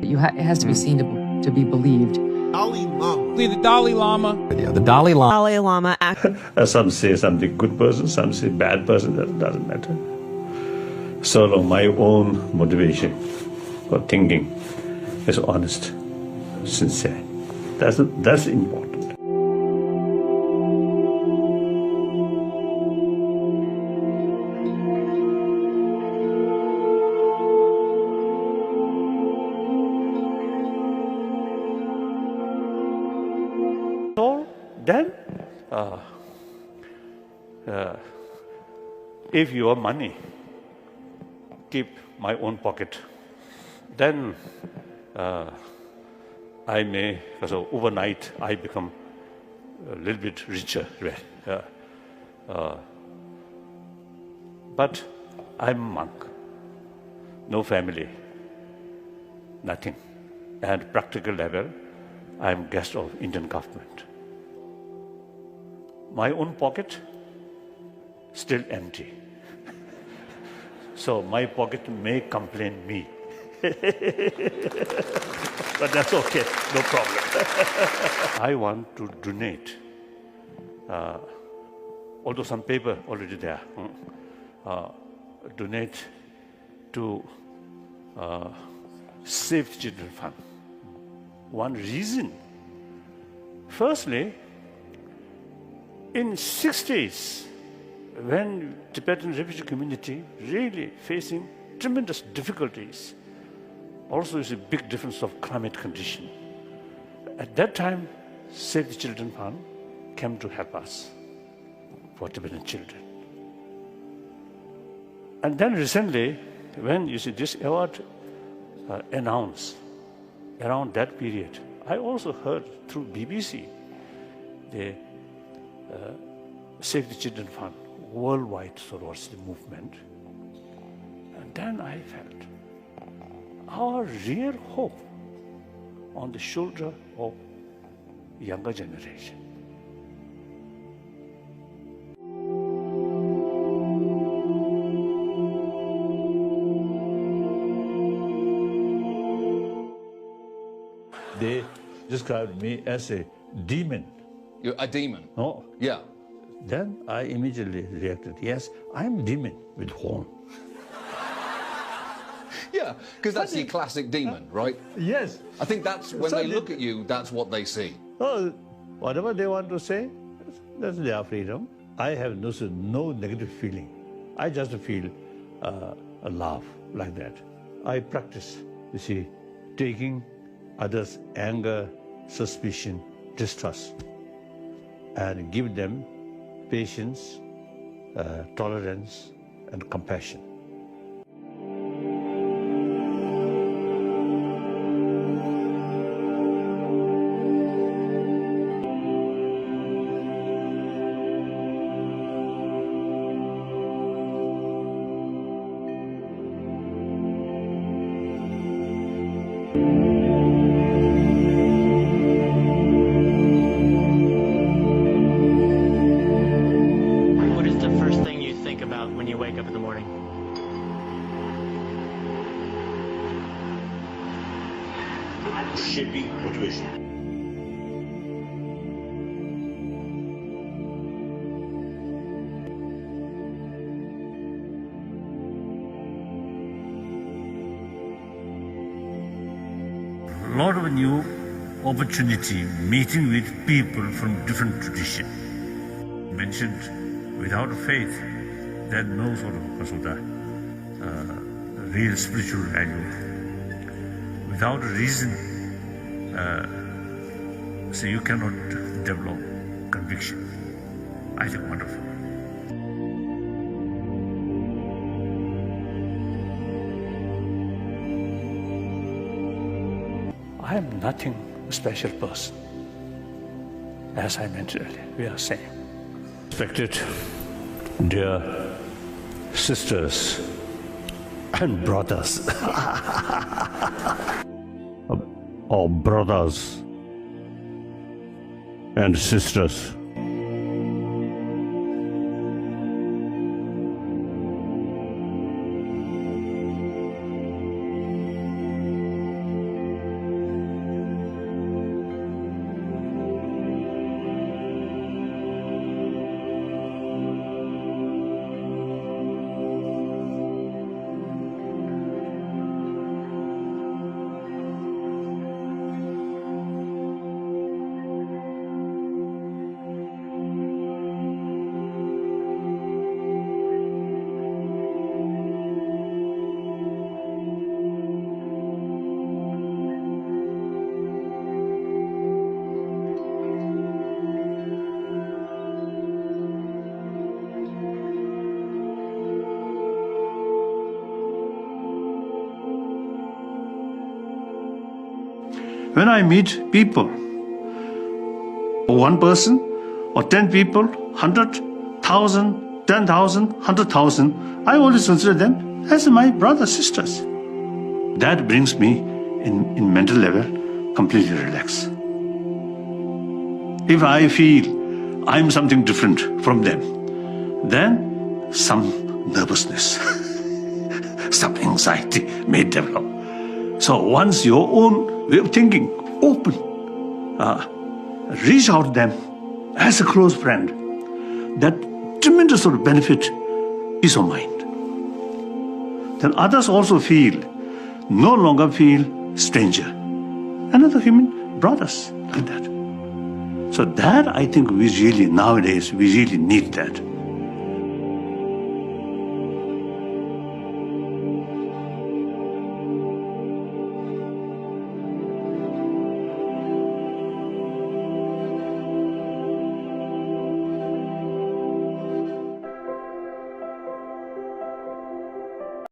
It has to be seen to be believed. Dalai Lama. The Dalai Lama. The Dalai Lama. Dalai Lama. Some say something good person, some say bad person, that doesn't matter. So long my own motivation for thinking is honest, sincere. That's important. So then, if your money keep my own pocket, then I may, so overnight I become a little bit richer. But I'm a monk, no family, nothing. And practical level, I'm guest of Indian government. My own pocket still empty. So my pocket may complain me. But that's okay, no problem. I want to donate, although some paper already there, donate to Save the Children Fund. One reason, firstly, in 60s, when Tibetan refugee community really facing tremendous difficulties, also is a big difference of climate condition. At that time, Save the Children Fund came to help us for Tibetan children. And then recently, when you see this award announced, around that period, I also heard through BBC, the Save the Children Fund worldwide towards the movement. And then I felt our real hope on the shoulder of younger generation. They described me as a demon. You're a demon? No. Yeah. Then I immediately reacted, yes, I'm demon with horn. Yeah, because that's your classic demon, right? Yes. I think that's, when they look at you, that's what they see. Oh, whatever they want to say, that's their freedom. I have no negative feeling. I just feel a love like that. I practice, you see, taking others' anger, suspicion, distrust, and give them patience, tolerance, and compassion. What is the first thing you think about when you wake up in the morning? Shaping motivation. Lot of new opportunity meeting with people from different tradition. Mentioned, without faith, there's no sort of real spiritual value. Without reason, so you cannot develop conviction. I think wonderful. I am nothing special person. As I mentioned earlier, we are same. Respected dear sisters and brothers. Or brothers and sisters. when I meet people, one person or 10 people, 100,000, 10,000, 100,000, I always consider them as my brothers, sisters. That brings me, in mental level, completely relaxed. If I feel I'm something different from them, then some nervousness, some anxiety may develop. So once your own way of thinking open, reach out to them as a close friend, that tremendous sort of benefit, peace of mind. Then others also no longer feel stranger. Another human brothers like that. So that I think nowadays we really need that.